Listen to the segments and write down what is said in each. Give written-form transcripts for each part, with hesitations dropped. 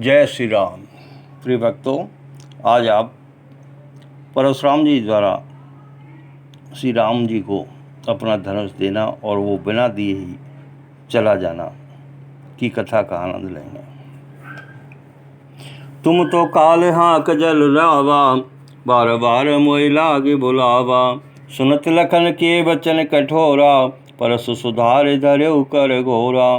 जय श्री राम। प्रिय भक्तों, आज आप परशुराम जी द्वारा श्री राम जी को अपना धनुष देना और वो बिना दिए ही चला जाना की कथा का आनंद लेंगे। तुम तो काल हाँक जल रावा, बार बार मोय लागे बुलावा। सुनत लखन के वचन कठोरा, परसु सुधार धर्यो कर घोरा।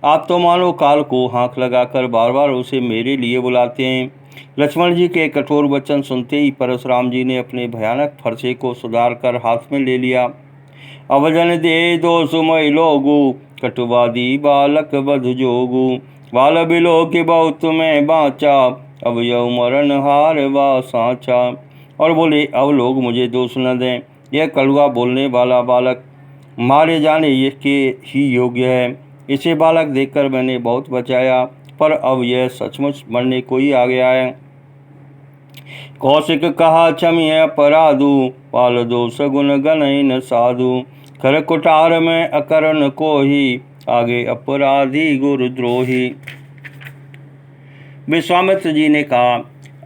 आप तो मानो काल को हाँक लगाकर बार बार उसे मेरे लिए बुलाते हैं। लक्ष्मण जी के कठोर वचन सुनते ही परशुराम जी ने अपने भयानक फरसे को सुधार कर हाथ में ले लिया। अवजन दे दो सुमय लोगु, कटुवादी बालक बध जोगु। बाल बिलो के बहुत में बाँचा, अब यौ मरण हार वा साँचा। और बोले, अब लोग मुझे दोष न दें, यह कड़वा बोलने वाला बालक मारे जाने के ही योग्य है। इसे बालक देखकर मैंने बहुत बचाया, पर अब यह सचमुच मरने को ही आ गया है। कौशिक कहा क्षम्य अपराधु, पाल दोष गुण गणहि न साधु। कर कुठार में अकरण को ही, आगे अपराधी गुरुद्रोही। विश्वामित्र जी ने कहा,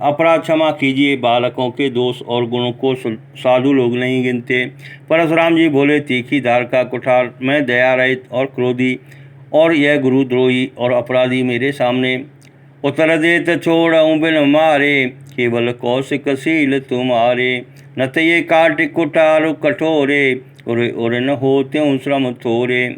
अपराध क्षमा कीजिए, बालकों के दोष और गुणों को साधु लोग नहीं गिनते। परशुराम जी बोले, तीखी धार का कुठार में दया रहित और क्रोधी, और यह गुरुद्रोही और अपराधी मेरे सामने। उत्तर देत छोड़ऊं बिन मारे, केवल कौशिक शील तुम्हारे। न तो ये काट कुठार कठोरे, उरे उरे न होते श्रम थोरे।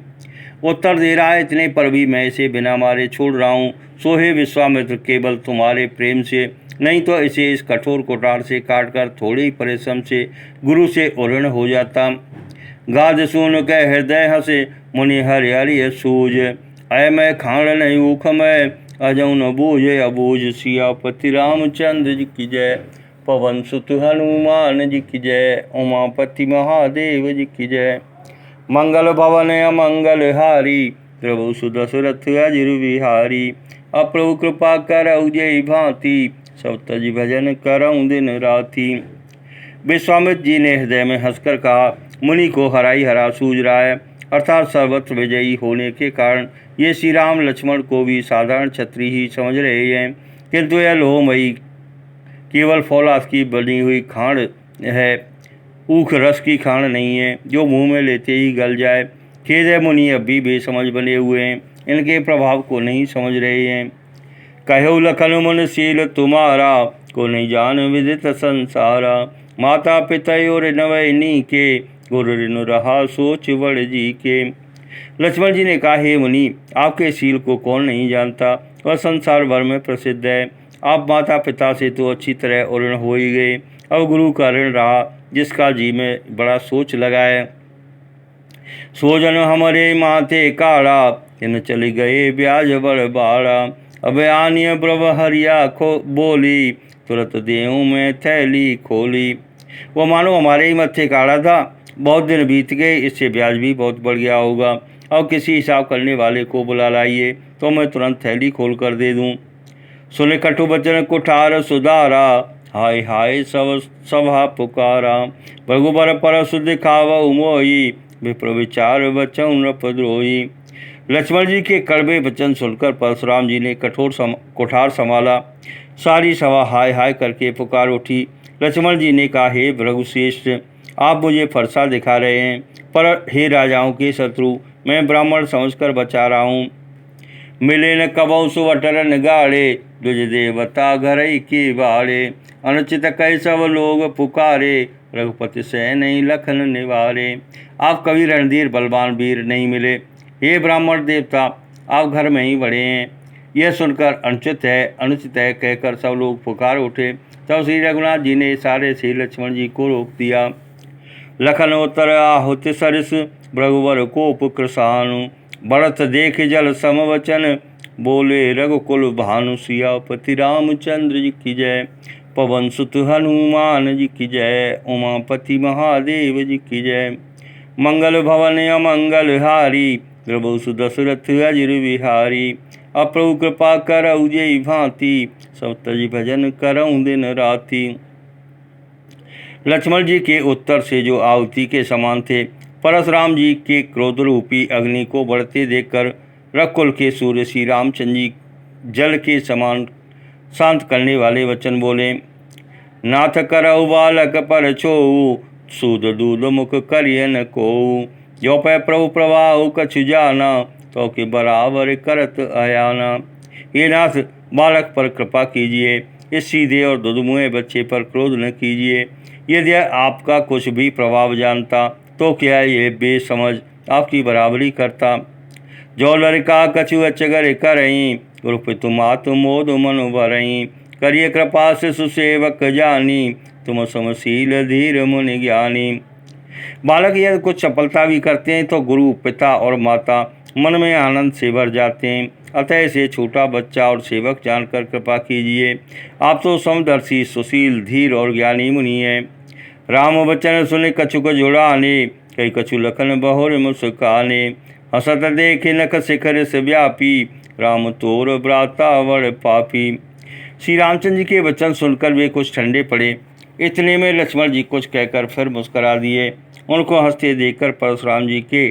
उत्तर दे रहा है, इतने पर भी मैं इसे बिना मारे छोड़ रहा हूँ। सो हे विश्वामित्र, केवल तुम्हारे प्रेम से, नहीं तो इसे इस कठोर कुठार से काटकर थोड़े ही परिश्रम से गुरु से उऋण हो जाता। गाद सुन के हृदय हंसे, मुनि हरि हरि सूझ। अय मैं खाण नहीं ऊख में, अजऊ न बूझे अबूझ। सियापति रामचंद्र जी की जय, पवन सुत हनुमान जी की जय, उमापति महादेव जी की जय। मंगल भवन अमंगल हारी, प्रभु सुदशरथ अजिर बिहारी। अप्रभु कृपा करऊ जय भांति, सब तज भजन करऊं दिन राति। विश्वामित्र जी ने हृदय में हंसकर कहा, मुनि को हराई हरा सूझ रहा है, अर्थात सर्वत्र विजयी होने के कारण ये श्री राम लक्ष्मण को भी साधारण क्षत्रिय ही समझ रहे हैं, किंतु यह लोहमयी केवल फौलाद की बनी हुई खांड है, ऊख रस की खांड नहीं है जो मुंह में लेते ही गल जाए। खेद है, मुनि अब भी बेसमझ बने हुए हैं, इनके प्रभाव को नहीं समझ रहे हैं। कहो लखन मुन शील तुम्हारा, को नहीं जान विदित संसारा। माता पिता और नवैनी के, गुरु ऋण रहा सोच बड़ जी के। लक्ष्मण जी ने कहा, हे मुनि, आपके शील को कौन नहीं जानता, वह संसार भर में प्रसिद्ध है। आप माता पिता से तो अच्छी तरह ऋण हो ही गए, अब गुरु का ऋण रहा, जिसका जी में बड़ा सोच लगा है। सोजन हमारे माथे काड़ा, इन चले गए ब्याज बड़ बाड़ा। अब आनिय प्रभ हरिया खो बोली, तुरंत देऊँ में थैली खोली। वो मानो हमारे ही मत्थे काढ़ा था, बहुत दिन बीत गए, इससे ब्याज भी बहुत बढ़ गया होगा। अब किसी हिसाब करने वाले को बुला लाइए, तो मैं तुरंत थैली खोल कर दे दूँ। सुने कटु बचन कुठार सुधारा, हाय हाय सब सभा पुकारा। भगुबर परसु दिखावऊ मोही, विप्र विचार बचऊ नृपद्रोही। लक्ष्मण जी के कड़वे वचन सुनकर परशुराम जी ने कुठार संभाला। सारी सभा हाय हाय करके पुकार उठी। लक्ष्मण जी ने कहा, हे भृगुश्रेष्ठ, आप मुझे फरसा दिखा रहे हैं, पर हे राजाओं के शत्रु, मैं ब्राह्मण समझकर बचा रहा हूँ। मिले न कबऊ सुवटरन गाड़े, दुज देवता घर के बाड़े। अनुचित कई सब लोग पुकारे, रघुपति से नहीं लखन निवारे। आप कभी रणधीर बलवान वीर नहीं मिले, हे ब्राह्मण देवता, आप घर में ही बड़े हैं। यह सुनकर अनुचित है कहकर सब लोग पुकार उठे। तब श्री रघुनाथ जी ने इशारे से लक्ष्मण जी को रोक दिया। लखन उत्तर आहुत सरस, भृगुवर कोप कृशानु। बढ़त देख जल समवचन, बोले रघुकुल भानु। सियापति रामचंद्र जी की जय, पवन सुत हनुमान जी की जय, उमापति महादेव जी की जय। मंगल भवन अमंगल हारी, प्रभु सुदशरथ अजिर बिहारी। अप्रभु कृपा करऊ जय भांति, सब तज भजन करऊं दिन राति। लक्ष्मण जी के उत्तर से जो आहुति के समान थे, परशुराम जी के क्रोध रूपी अग्नि को बढ़ते देखकर रघुकुल के सूर्य श्री रामचंद्र जी जल के समान शांत करने वाले वचन बोले। नाथ करऊ बालक पर छोऊ, सूद दूध मुख करियन कोऊ। जो पै प्रभु प्रवाह कछु जाना, तो के बराबर करत अयाना। हे नाथ, बालक पर कृपा कीजिए, इस सीधे और दुधमुहे बच्चे पर क्रोध न कीजिए। यदि आपका कुछ भी प्रभाव जानता, तो क्या ये बेसमझ आपकी बराबरी करता। जो लड़का कछु अचगर करई, रूप तुम आत्मोद मन भरई। करिए कृपा से सुसेवक जानी, तुम समशील धीर मुनि ज्ञानी। बालक यदि कुछ चपलता भी करते हैं तो गुरु, पिता और माता मन में आनंद से भर जाते हैं। अतः से छोटा बच्चा और सेवक जानकर कृपा कीजिए। आप तो समदर्शी, सुशील, धीर और ज्ञानी मुनि हैं। राम वचन सुने कछुक जुड़ाने, कई कछु लखन बहुर मुस्काने। हसत देखे नख शिखर से व्यापी, राम तोर भ्राता वड़ पापी। श्री रामचंद्र जी के वचन सुनकर वे कुछ ठंडे पड़े। इतने में लक्ष्मण जी कुछ कहकर फिर मुस्करा दिए। उनको हंसते देखकर परशुराम जी के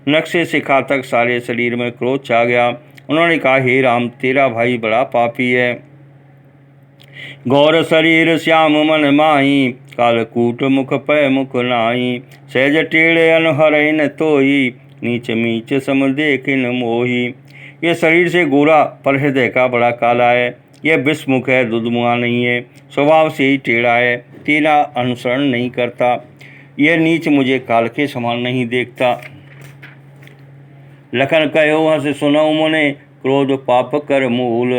नख से शिखा तक सारे शरीर में क्रोध छा गया। उन्होंने कहा, हे राम, तेरा भाई बड़ा पापी है। गौर शरीर श्याम मन माही, कालकूट मुख पै मुख नाही। सहज टेढ़े अनहरई न तोही, नीच मीच सम देखिन मोही। यह शरीर से गोरा पर हृदय का बड़ा काला है। यह विषमुख है, दुधमुआ नहीं है, स्वभाव से ही टेढ़ा है, तेरा अनुसरण नहीं करता। यह नीच मुझे काल के समान नहीं देखता। लखन कहो हस सुनऊ मुने, क्रोध पाप कर मूल।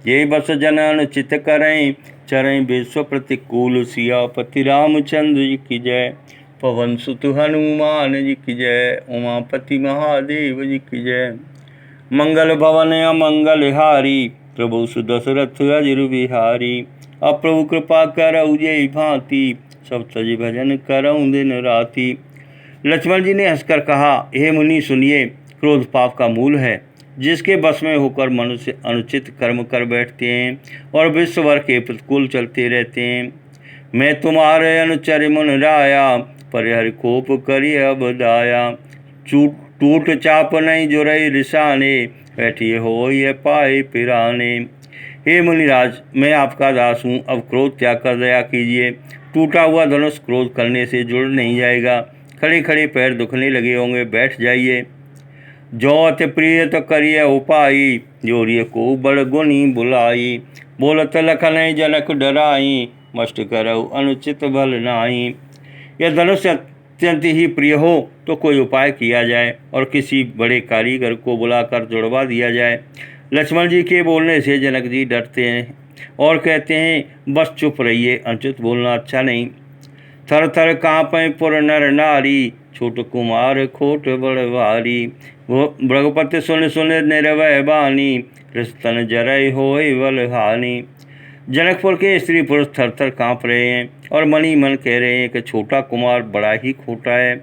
ये बस जन अनुचित करें, चरें विश्व प्रतिकूल। सियापति रामचंद्र जी की जय, पवन सुत हनुमान जी की जय, उमापति महादेव जी की जय। मंगल भवन अमंगल हारी, प्रभु सुदशरथ अजिर बिहारी। अप्रभु कृपा करऊ जय भांति, सब तज भजन करऊँ दिन राति। लक्ष्मण जी ने हंसकर कहा, हे मुनि सुनिए, क्रोध पाप का मूल है, जिसके बस में होकर मनुष्य अनुचित कर्म कर बैठते हैं और विश्व भर के प्रतिकूल चलते रहते हैं। मैं तुम्हारे अनुचर मुन राया, पर हरि कोप करी अब दाया। टूट चाप नहीं जुरई रिसाने, बैठिए हो ये पाए पिराने। हे मुनिराज, मैं आपका दास हूँ, अब क्रोध त्याग कर दया कीजिए। टूटा हुआ धनुष क्रोध करने से जुड़ नहीं जाएगा। खड़े खड़े पैर दुखने लगे होंगे, बैठ जाइए। जो अति प्रिय तो करिए उपाई, जोरिए को बड़ गुणी बुलाई। बोलत लखन जनक डराई, मस्ट करऊ अनुचित भल नाई। यह धनुष अत्यंत ही प्रिय हो तो कोई उपाय किया जाए और किसी बड़े कारीगर को बुलाकर जुड़वा दिया जाए। लक्ष्मण जी के बोलने से जनक जी डरते हैं और कहते हैं, बस चुप रहिए, अनुचित बोलना अच्छा नहीं। थर थर कांपे पुर नर नारी, छोट कुमार खोट बड़ भारी। भृगुपति सुन सुन निर्भय बानी, कृष्ण जरय होय बल हानि। जनकपुर के स्त्री पुरुष थर थर काँप रहे हैं और मनी मन कह रहे हैं कि छोटा कुमार बड़ा ही खोटा है।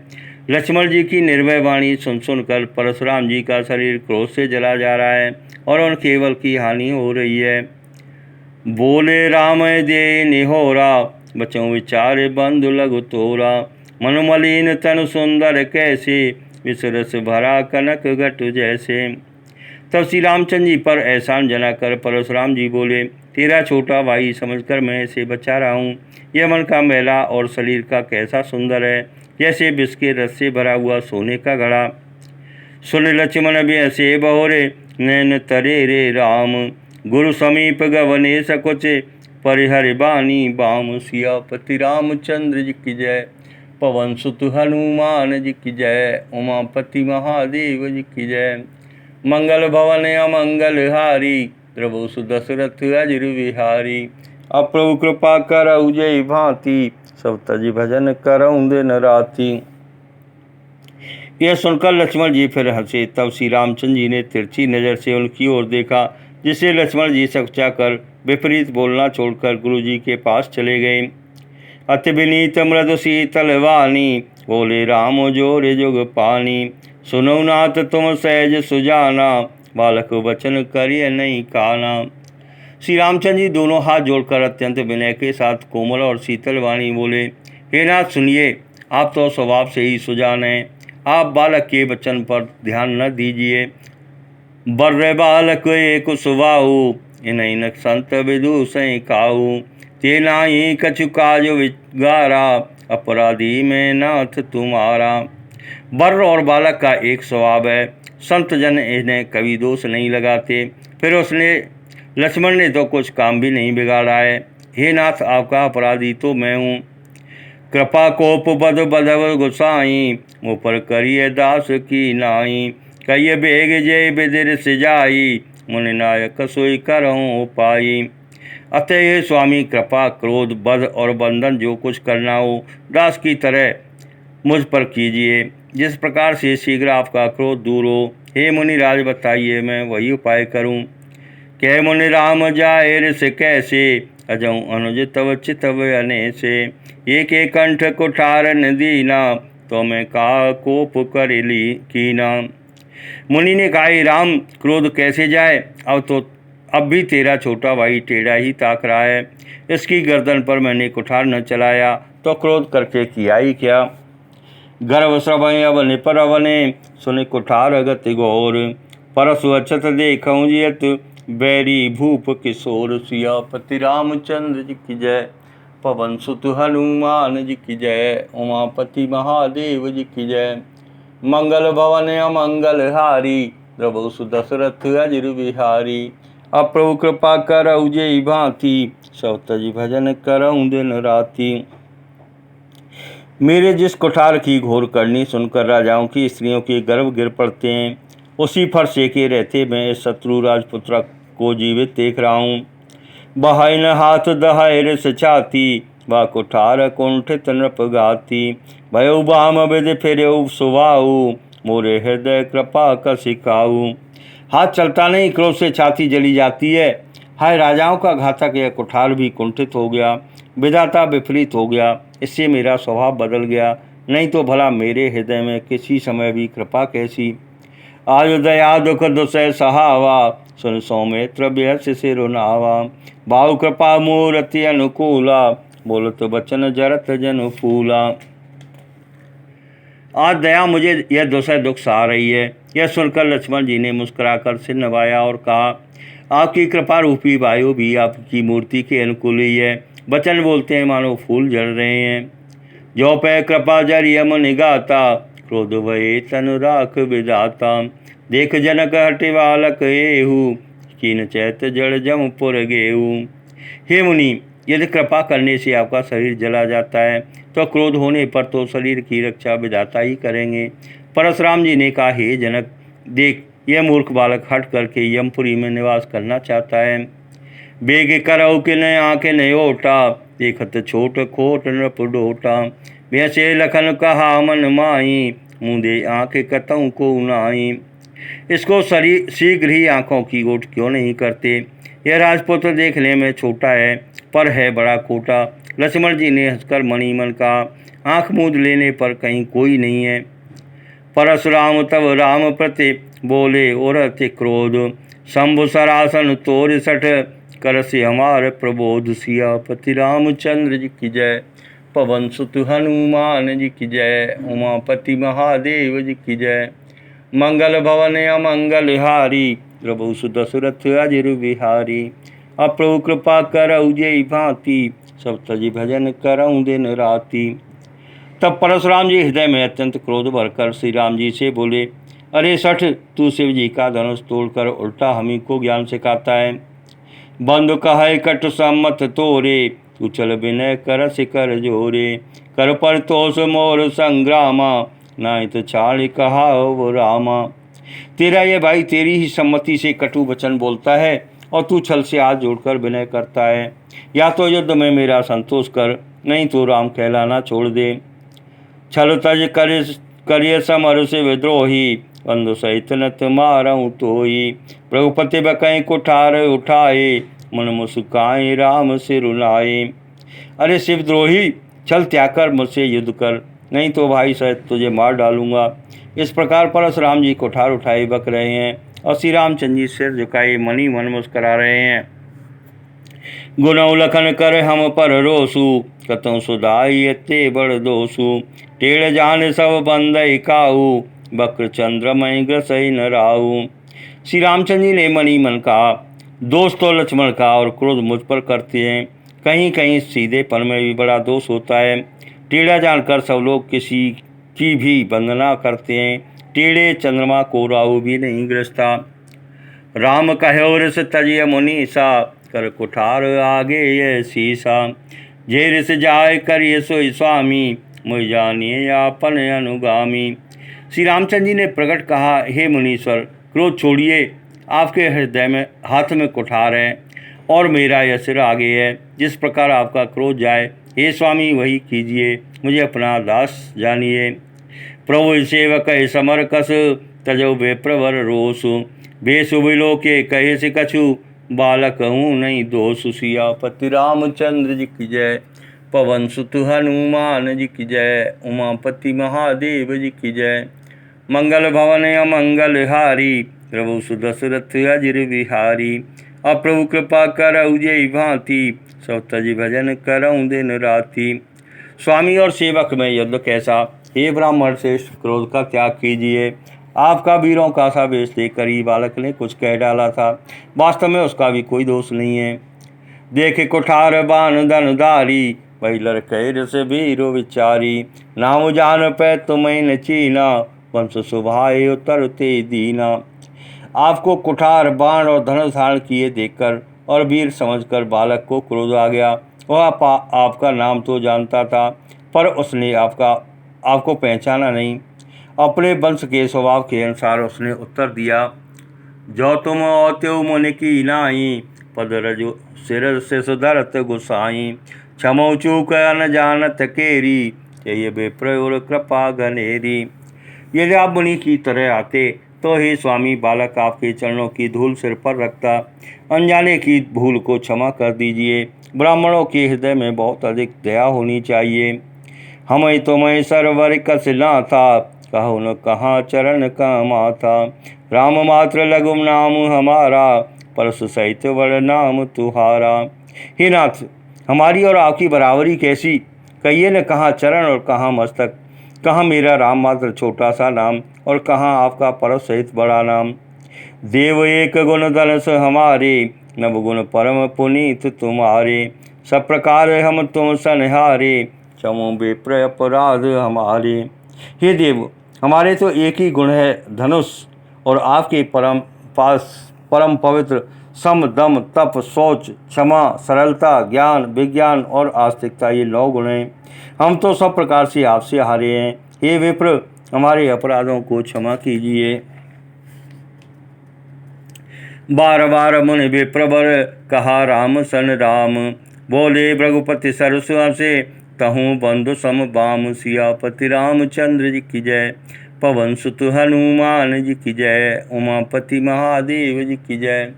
लक्ष्मण जी की निर्भय वाणी सुन सुनकर परशुराम जी का शरीर क्रोध से जला जा रहा है और उनके बल की हानि हो रही है। बोले राम दे निहोरा, बचों विचार बंधु लघु तोरा। मनुमलिन तनु सुंदर कैसे, विसरस भरा कनक घट जैसे। तब श्री रामचंद्र जी पर एहसान जनाकर परशुराम जी बोले, तेरा छोटा भाई समझकर मैं इसे बचा रहा हूँ। यह मन का मैला और शरीर का कैसा सुंदर है, जैसे विष के रस से भरा हुआ सोने का घड़ा। सुन लक्ष्मण भी ऐसे बहोरे, नैन तरे रे राम। गुरु समीप गवने सकुच, परिहर बानी बाम। सियापति रामचंद्र जी की जय, पवन सुत हनुमान जी की जय, उमापति महादेव जी की जय। मंगल भवन अमंगल हारी, प्रभु सुदशरथ अजिर बिहारी। अप्रभु कृपा करऊ जय भांति, सब तज भजन करऊँ दिन राति। यह सुनकर लक्ष्मण जी फिर हंसे। तब श्री रामचंद्र जी ने तिरछी नज़र से उनकी ओर देखा, जिससे लक्ष्मण जी सकचा कर विपरीत बोलना छोड़कर गुरु जी के पास चले गए। अति विनीत मृदु शीतल वाणी, बोले राम जोरे जुग पानी। सुनो नाथ तुम सहज सुजाना, बालक वचन करिय नहीं काना। श्री रामचंद्र जी दोनों हाथ जोड़कर अत्यंत विनय के साथ कोमल और शीतल वाणी बोले, हे नाथ सुनिए, आप तो स्वभाव से ही सुजान हैं। आप बालक के वचन पर ध्यान न दीजिए। बर्रे बालक एक सुबाहु, इन्हीं न संत विदु सही काहू। ते नाही कछु काज विगारा, अपराधी में नाथ तुम्हारा। बर्र और बालक का एक स्वभाव है, संत जन इन्हें कभी दोष नहीं लगाते। फिर उसने लक्ष्मण ने तो कुछ काम भी नहीं बिगाड़ा है। हे नाथ, आपका अपराधी तो मैं हूँ। कृपा कोप बद बदव गुसाई, मुँह पर करिए दास की नाई। कहिए बेग जय बिदिर सिजाई, मुनि नायक सोई करहूँ पाई। अतः ये स्वामी, कृपा क्रोध बध और बंधन जो कुछ करना हो दास की तरह मुझ पर कीजिए, जिस प्रकार से शीघ्र आपका क्रोध दूर हो। हे मुनिराज, बताइए मैं वही उपाय करूं। कह मुनि राम जाए ऋष कैसे, अजऊँ अनुज तव चितव अनेसे। एक कंठ कुठार न दीना, तो मैं का कोप कर ली कीना। मुनि ने कहा, राम, क्रोध कैसे जाए? अब भी तेरा छोटा भाई टेढ़ा ही ताक रहा है। इसकी गर्दन पर मैंने कुठार न चलाया तो क्रोध करके किया ही क्या? गर्भ श्रवण अब निपर अवने, सुन कुठार गति घोर। परसु अछत देखऊँ जियत, बैरी भूप किशोर। सियापति रामचंद्र जी की जय, पवन सुत हनुमान जी की जय, उमापति महादेव जी की जय। मंगल भवन अमंगल हारी, प्रभु सुदशरथ अजिर बिहारी। अप्रभु कृपा करऊ जेई भांति, सब तज भजन करऊँ दिन राति। मेरे जिस कुठार की घोर करनी सुनकर राजाओं की स्त्रियों के गर्भ गिर पड़ते हैं, उसी पर सेके रहते मैं इस शत्रु राजपुत्र को जीवित देख रहा हूँ। बहाई न हाथ दहाय ऋष छाती, वा कुठार कुंठित नृप गाती। भयो बाम विधि फिरऊ सुबाहु, मोरे हृदय कृपा कसिकाऊ। हाथ चलता नहीं, क्रोध से छाती जली जाती है। हाय, राजाओं का घातक यह कुठार भी कुंठित हो गया, विधाता विपरीत हो गया, इससे मेरा स्वभाव बदल गया। नहीं तो भला मेरे हृदय में किसी समय भी कृपा कैसी। आयु दया दुख दुसह सहावा, सुन सौमित्र बेहस सिरुनावा। भाव कृपा मूर्ति अनुकूला, बोलत वचन जरत जन फूला। आज दया मुझे यह दुसह दुख सहा रही है। यह सुनकर लक्ष्मण जी ने मुस्कुराकर सिर नवाया और कहा, आपकी कृपा रूपी वायु भी आपकी मूर्ति के अनुकूल ही है। वचन बोलते हैं मानो फूल जल रहे हैं। जो पे कृपा जरि यम निगाता, क्रोध भये तनु राख विधाता। देख जनक हटि बालक एहू, कीन चैत जड़ जमपुर गेहू। हे मुनि, यदि कृपा करने से आपका शरीर जला जाता है तो क्रोध होने पर तो शरीर की रक्षा विधाता ही करेंगे। परशुराम जी ने कहा, हे जनक, देख, यह मूर्ख बालक हट करके यमपुरी में निवास करना चाहता है। बेग करऊ के न आँखें नहीं ओटा, देखत छोट खोट नृप डोटा। वैसे लखन कहा मन माई, मुँदे आँख कतऊ को नाई। इसको शीघ्र ही आँखों की ओट क्यों नहीं करते? यह राजपुत्र देखने में छोटा है पर है बड़ा खोटा। लक्ष्मण जी ने हंसकर मणि मन कहा, आँख मूंद लेने पर कहीं कोई नहीं है। परशुराम तब राम प्रति बोले और अति क्रोध, शंभु सरासन तोर सठ, कर से हमारे प्रबोध। सियापति रामचंद्र जी की जय, पवन सुत हनुमान जी की जय, उमापति महादेव जी की जय। मंगल भवन अमंगल हारी, प्रभु सुदशरथ अजिर बिहारी। अप्रभु कृपा करऊ जेई भांति, सब तज भजन करऊँ दिन राति। तब परशुराम जी हृदय में अत्यंत क्रोध भरकर श्री राम जी से बोले, अरे सठ, तू शिव जी का धनुष तोड़कर उल्टा हमी को ज्ञान सिखाता है। बंधु कहे कट सम्मत तोरे, तू चल विनय कर शिकर जोरे। कर पर तोष मोर संग्रामा, नाई तो छाड़ कहा वो रामा। तेरा ये भाई तेरी ही सम्मति से कटु वचन बोलता है और तू छल से हाथ जोड़कर विनय करता है। या तो युद्ध में मेरा संतोष कर, नहीं तो राम कहलाना छोड़ दे। छल तज करिय समर से विद्रोही, बंधु सहित नत मारऊँ तोई। रघुपति बकई कुठार उठाए, मन मुस्काए राम से रुलाए। अरे शिवद्रोही, छल त्याग कर मुझसे युद्ध कर, नहीं तो भाई सहित तुझे मार डालूंगा। इस प्रकार परशुराम जी कुठार उठाए बक रहे हैं और श्री रामचंद्र जी सिर झुकाए मनी मन मुस्करा रहे हैं। गुणौ लखन कर हम पर रोसु, कतौ सुधाई ते बड़ दोसु। टेढ़ जान सब बंदई काहू, बक्र चंद्रमय ग्रसई न राहू। श्री रामचंद्र जी ने मन ही मन कहा, दोष तो लक्ष्मण का और क्रोध मुझ पर करते हैं। कहीं कहीं सीधेपन में भी बड़ा दोष होता है। टेढ़ा जानकर सब लोग किसी की भी वंदना करते हैं। टेढ़े चंद्रमा को राहु भी नहीं ग्रसता। राम कहो ऋष तजिय मुनीसा, कर कुठार आगे ये शीसा। जे ऋष जाय करिय सोई स्वामी, मुझ जानिए आपन अनुगामी। श्री रामचंद्र जी ने प्रकट कहा, हे मुनीश्वर, क्रोध छोड़िए। आपके हृदय में हाथ में कुठार है और मेरा यह सिर आगे है। जिस प्रकार आपका क्रोध जाए, हे स्वामी, वही कीजिए। मुझे अपना दास जानिए। प्रभु सेवक समर कस, तजो बेप्रवर रोस। बेसुबिलो के कहे से कछु, बालक हूँ नहीं दोष। सियापति रामचंद्र जी की जय, पवन सुत हनुमान जी की जय, उमापति महादेव जी की जय। मंगल भवन अमंगल हारी, प्रभु सुदशरथ अजिर बिहारी। अब प्रभु कृपा करऊ जय भांति, सब तज भजन करऊँ दिन राति। स्वामी और सेवक में युद्ध कैसा। हे ब्राह्मण श्रेष्ठ, क्रोध का त्याग कीजिए। आपका वीरों का सा वेश देखकर ही बालक ने कुछ कह डाला था। वास्तव में उसका भी कोई दोष नहीं है। देखे कुठार बान धनधारी, वही लड़के रस वीरो विचारी। नाम जान पे तुम्हें न चीना, वंश सुभाए उतरते दीना। आपको कुठार बाण और धनुष धारण किए देखकर और वीर समझकर बालक को क्रोध आ गया। वह आपका नाम तो जानता था, पर उसने आपको पहचाना नहीं। अपने वंश के स्वभाव के अनुसार उसने उत्तर दिया, जो तुम औत्यो मुनि की नाई, पद रजो सिर से सुधरत गुसाई। क्षमो चूक न जानत केरी, ये बेप्रयोर कृपा घनेरी। यदि आप मुनि की तरह आते तो हे स्वामी, बालक आपके चरणों की धूल सिर पर रखता। अनजाने की भूल को क्षमा कर दीजिए। ब्राह्मणों के हृदय में बहुत अधिक दया होनी चाहिए। हमें तुम्हें सरवर कस ना था, कहो न कहाँ चरण का माथा। राम मात्र लघु नाम हमारा, परस सहित बड़ नाम तुहारा। हे नाथ, हमारी और आपकी बराबरी कैसी। कहिए न कहाँ चरण और कहाँ मस्तक। कहाँ मेरा राम मात्र छोटा सा नाम और कहाँ आपका परस सहित बड़ा नाम। देव एक गुण धनस हमारे, नव गुण परम पुनीत तुम्हारे। सब प्रकार हम तुम सनहारे, क्षमो बेप्र अपराध हमारे। हे देव, हमारे तो एक ही गुण है, धनुष, और आपके परम पवित्र सम दम तप शौच क्षमा सरलता ज्ञान विज्ञान और आस्तिकता, ये 9 गुण हैं। हम तो सब प्रकार से आपसे हारे हैं। हे विप्र, हमारे अपराधों को क्षमा कीजिए। बार बार मुनि विप्रवर, कहा राम सन राम। बोले रघुपति सरस्व से, तहूँ बंधु सम बाम। सियापति रामचंद्र जी की जय, पवन सुत हनुमान जी की जय, उमापति महादेव जी की जय।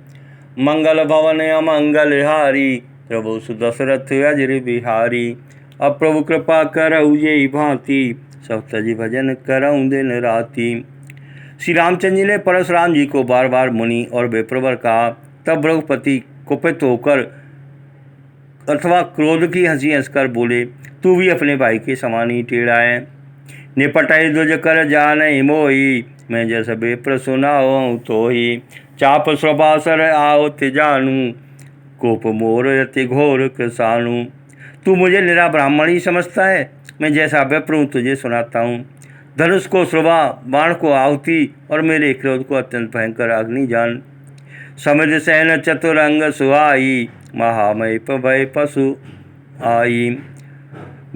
मंगल भवन अमंगल हारी, प्रभु सुदशरथ अजिर बिहारी। अब प्रभु कृपा करऊ जय भांति, सब तज भजन करऊँ दिन राति। श्री रामचंद्र जी ने परशुराम जी को बार बार मुनि और विप्रवर कहा। तब रघुपति कुपित होकर अथवा क्रोध की हंसी हंसकर बोले, तू भी अपने भाई के समान ही टेढ़ा है। निपटाई दुज कर जाने मोही, मैं जैसा विप्र सुनाऊँ तो ही। चाप स्वभासर आओ जानू, कोप मोर यति घोर कृसाणु। तू मुझे निरा ब्राह्मण ही समझता है। मैं जैसा विप्र हूँ तुझे सुनाता हूँ। धनुष को श्रवा, बाण को आहुति और मेरे क्रोध को अत्यंत भयंकर अग्नि जान। समिध सहन चतुरंग सुहाई, महामय भय पशु आई।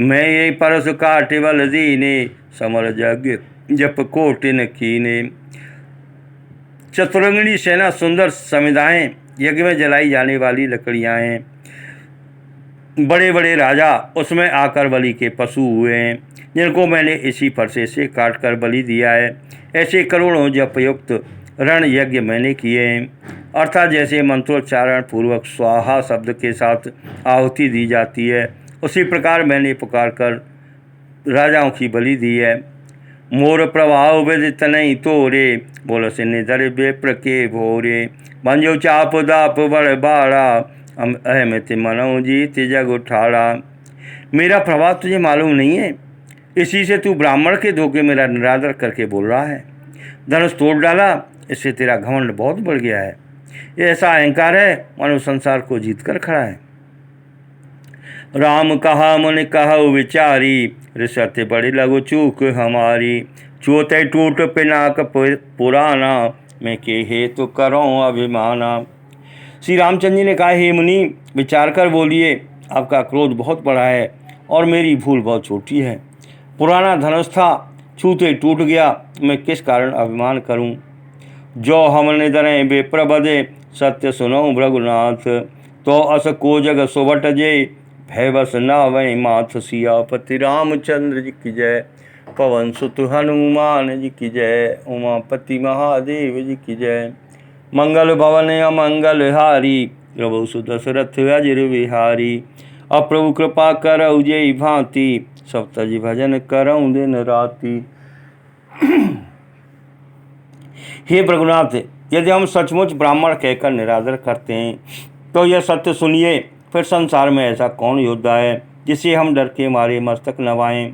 मैं ये परसु काटे बल दीने, समर यज्ञ जप कोटिन कीने। चतुरंगिणी सेना सुंदर समिधाएं, यज्ञ में जलाई जाने वाली लकड़ियां हैं। बड़े बड़े राजा उसमें आकर बलि के पशु हुए हैं, जिनको मैंने इसी फरसे से काट कर बलि दिया है। ऐसे करोड़ों जपयुक्त रण यज्ञ मैंने किए हैं। अर्थात जैसे मंत्रोच्चारण पूर्वक स्वाहा शब्द के साथ आहुति दी जाती है, उसी प्रकार मैंने पुकार कर राजाओं की बलि दी है। मोर प्रभाव विदित नहीं तोरे, बोल से निधर विप्र के भोरे। मंजो चाप दाप बड़ बाड़ा, अहमति मनो जीत जग उठाड़ा। मेरा प्रभाव तुझे मालूम नहीं है, इसी से तू ब्राह्मण के धोखे मेरा निरादर करके बोल रहा है। धनुष तोड़ डाला, इससे तेरा घमंड बहुत बढ़ गया है। ये ऐसा अहंकार है मानो संसार को जीत कर खड़ा है। राम कहा मुनि कहा विचारी, रिसते बड़ी लघु चूक हमारी। चूते टूट पिनाक पुराना, मैं के हेतु करो अभिमाना। श्री रामचंद्र जी ने कहा, हे मुनि विचार कर बोलिए, आपका क्रोध बहुत बड़ा है और मेरी भूल बहुत छोटी है। पुराना धनुष था, छूते टूट गया, मैं किस कारण अभिमान करूं। जो हमने दरें बेप्रबदे, सत्य सुनो भृगुनाथ। तो अस को जग सुवट जय, भय बस ना वै माथ। सियापति रामचंद्र जी की जय, पवन सुत हनुमान जी की जय, उमापति महादेव जी की जय। मंगल भवन अमंगल हारी, प्रभु सुदशरथ अजिर बिहारी। अब प्रभु कृपा करऊ जय भांति, सब तज भजन करऊँ दिन राति। हे भृगुनाथ, यदि हम सचमुच ब्राह्मण कहकर निरादर करते हैं तो यह सत्य सुनिए, फिर संसार में ऐसा कौन योद्धा है जिसे हम डर के मारे मस्तक नवाएं।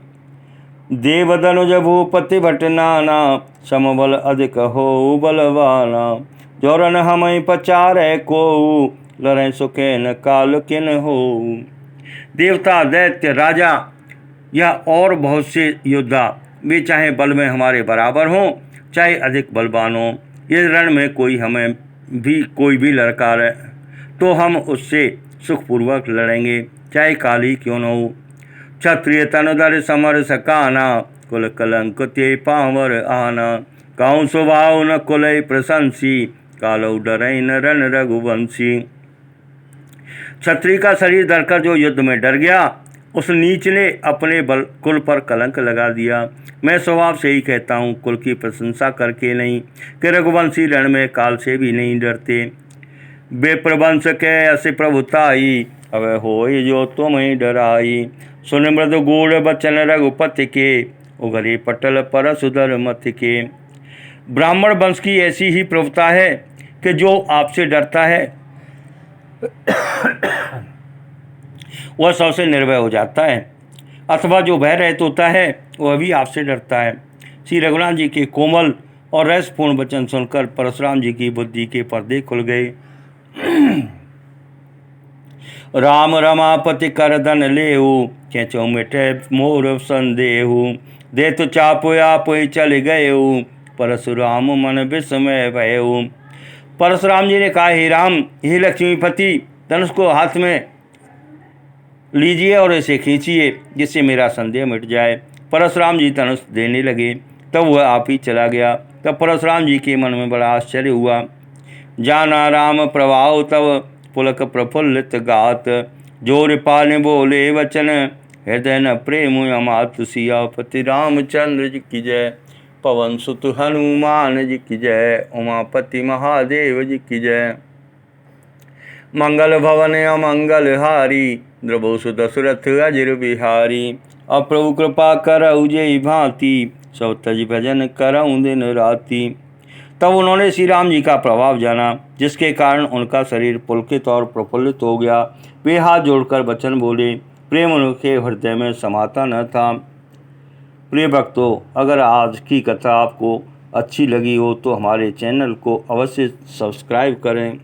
देवदनुज भूपति भट नाना, समबल अधिक हो बलवाना। जोरन हमें पचारे को, लड़ें सुखेन काल किन हो। देवता, दैत्य, राजा या और बहुत से योद्धा, वे चाहे बल में हमारे बराबर हों चाहे अधिक बलवान हों, इस रण में कोई भी लड़का तो हम उससे सुखपूर्वक लड़ेंगे, चाहे काल ही क्यों न हो। क्षत्रिय तनुधर समर सकाना, कुल कलंक ते पावर आना। काहू स्वभाव न कुलय प्रशंसी, कालौ डरै न रन रघुवंशी। क्षत्रिय का शरीर धरकर जो युद्ध में डर गया, उस नीच ने अपने कुल पर कलंक लगा दिया। मैं स्वभाव से ही कहता हूँ, कुल की प्रशंसा करके नहीं, कि रघुवंशी रण में काल से भी नहीं डरते। बेप्रवंश के अस प्रभुताई, अब होय जो तुम्हें डराई। सुन मृद गूढ़ बचन रघुपति के, उगरे पटल पर सुधर मत के। ब्राह्मण वंश की ऐसी ही प्रभुता है कि जो आपसे डरता है वह सबसे निर्भय हो जाता है, अथवा जो भय रहित होता है वह भी आपसे डरता है। श्री रघुनाथ जी के कोमल और रसपूर्ण वचन सुनकर परशुराम जी की बुद्धि के पर्दे खुल गए। राम रमापति कर धन लेहु, खेचो मिटे मोर संदेहु। दे तो चापो आप चल गए, परशुराम मन विस्मय भयउ। परशुराम जी ने कहा, हे राम, हे लक्ष्मीपति, धनुष को हाथ में लीजिए और इसे खींचिए, जिससे मेरा संदेह मिट जाए। परशुराम जी धनुष देने लगे, तब वह आप ही चला गया। तब परशुराम जी के मन में बड़ा आश्चर्य हुआ। जाना राम प्रभाव तब, पुलक प्रफुल्लित गात। जोर पाने बोले वचन, हृदय न प्रेम अमात। सियापति रामचंद्र जी की जय, पवन सुत हनुमान जी की जय, उमापति महादेव जी की जय। मंगल भवन अमंगल हारी, द्रभो सुदशरथ अजिर बिहारी। अब प्रभु कृपा करऊ जय भांति, सब तज भजन करऊँ दिन राति। तब उन्होंने श्री राम जी का प्रभाव जाना, जिसके कारण उनका शरीर पुलकित और प्रफुल्लित हो गया। वे हाथ जोड़कर वचन बोले, प्रेम उनके हृदय में समाता न था। प्रिय भक्तों, अगर आज की कथा आपको अच्छी लगी हो तो हमारे चैनल को अवश्य सब्सक्राइब करें।